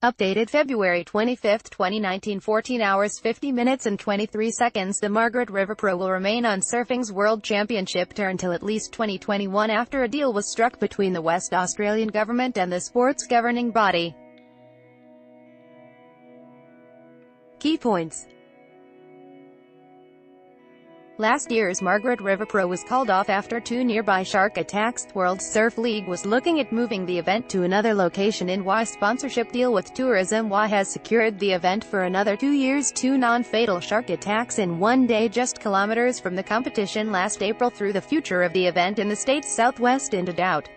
Updated February 25, 2019, 14 hours 50 minutes and 23 seconds. The Margaret River Pro will remain on surfing's World Championship Tour until at least 2021 after a deal was struck between the West Australian government and the sport's governing body. Key points. Last year's Margaret River Pro was called off after two nearby shark attacks. World Surf League was looking at moving the event to another location in Y. Sponsorship deal with Tourism Y has secured the event for another 2 years. Two non-fatal shark attacks in one day just kilometers from the competition last April threw the future of the event in the state's southwest into doubt.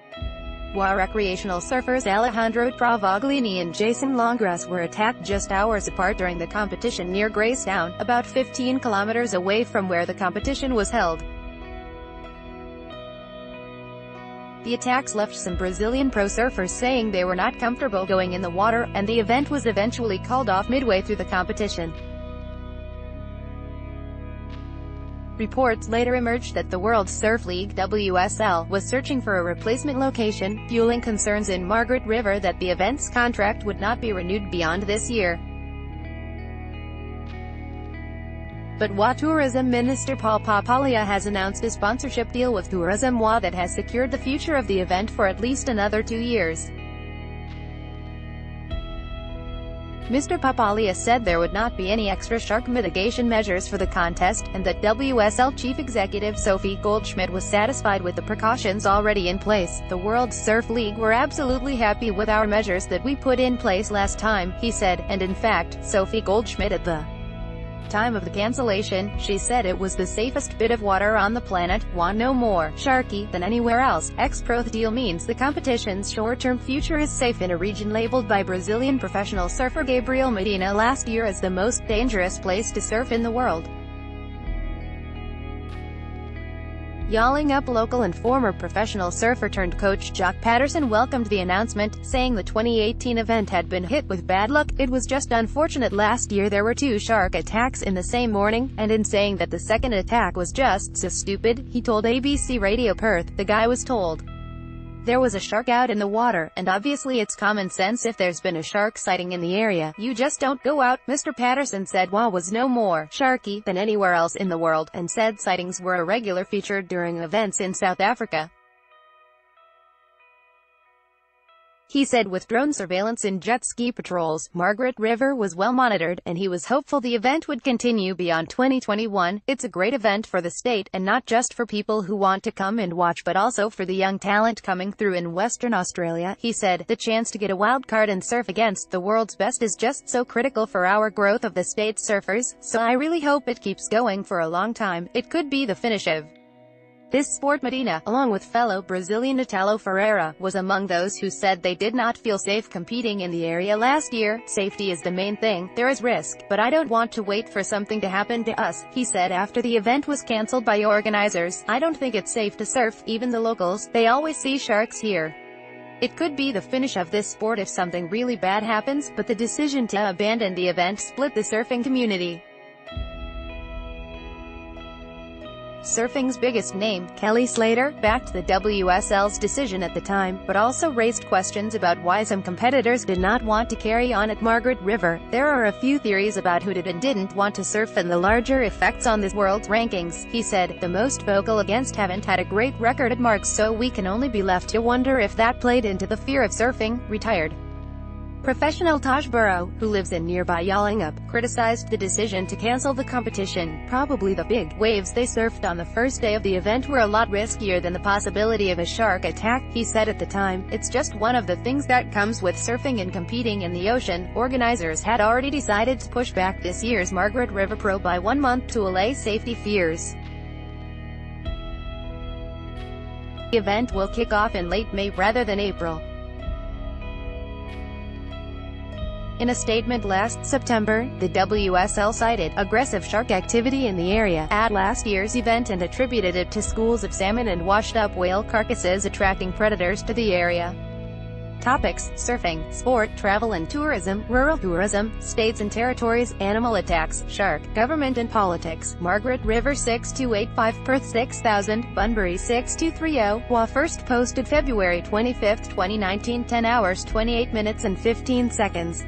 While recreational surfers Alejandro Travaglini and Jason Longgrass were attacked just hours apart during the competition near Gracetown, about 15 kilometers away from where the competition was held. The attacks left some Brazilian pro surfers saying they were not comfortable going in the water, and the event was eventually called off midway through the competition. Reports later emerged that the World Surf League (WSL) was searching for a replacement location, fueling concerns in Margaret River that the event's contract would not be renewed beyond this year. But WA Tourism Minister Paul Papalia has announced a sponsorship deal with Tourism WA that has secured the future of the event for at least another 2 years. Mr. Papalia said there would not be any extra shark mitigation measures for the contest, and that WSL Chief Executive Sophie Goldschmidt was satisfied with the precautions already in place. The World Surf League were absolutely happy with our measures that we put in place last time, he said, and in fact, Sophie Goldschmidt at the time of the cancellation, she said it was the safest bit of water on the planet, no more sharky than anywhere else. Ex-pro deal means the competition's short-term future is safe in a region labeled by Brazilian professional surfer Gabriel Medina last year as the most dangerous place to surf in the world. Yalling up local and former professional surfer turned coach Jock Patterson welcomed the announcement, saying the 2018 event had been hit with bad luck. It was just unfortunate last year there were two shark attacks in the same morning, and in saying that the second attack was just so stupid, he told ABC Radio Perth, the guy was told there was a shark out in the water, and obviously it's common sense if there's been a shark sighting in the area, you just don't go out. Mr. Patterson said WA was no more sharky than anywhere else in the world, and said sightings were a regular feature during events in South Africa. He said with drone surveillance and jet ski patrols, Margaret River was well monitored, and he was hopeful the event would continue beyond 2021. It's a great event for the state, and not just for people who want to come and watch but also for the young talent coming through in Western Australia, he said. The chance to get a wild card and surf against the world's best is just so critical for our growth of the state's surfers, so I really hope it keeps going for a long time. It could be the finish of this sport. Medina, along with fellow Brazilian Italo Ferreira, was among those who said they did not feel safe competing in the area last year. Safety is the main thing. There is risk, but I don't want to wait for something to happen to us, he said after the event was cancelled by organizers. I don't think it's safe to surf, even the locals, they always see sharks here. It could be the finish of this sport if something really bad happens, but the decision to abandon the event split the surfing community. Surfing's biggest name, Kelly Slater, backed the WSL's decision at the time, but also raised questions about why some competitors did not want to carry on at Margaret River. There are a few theories about who did and didn't want to surf and the larger effects on this world's rankings, he said. The most vocal against haven't had a great record at Marks, so we can only be left to wonder if that played into the fear of surfing. Retired professional Taj Burrow, who lives in nearby Yallingup, criticized the decision to cancel the competition. Probably the big waves they surfed on the first day of the event were a lot riskier than the possibility of a shark attack, he said at the time. It's just one of the things that comes with surfing and competing in the ocean. Organizers had already decided to push back this year's Margaret River Pro by 1 month to allay safety fears. The event will kick off in late May rather than April. In a statement last September, the WSL cited aggressive shark activity in the area at last year's event and attributed it to schools of salmon and washed-up whale carcasses attracting predators to the area. Topics: surfing, sport, travel and tourism, rural tourism, states and territories, animal attacks, shark, government and politics. Margaret River 6285, Perth 6000, Bunbury 6230. WA first posted February 25, 2019, 10 hours 28 minutes and 15 seconds.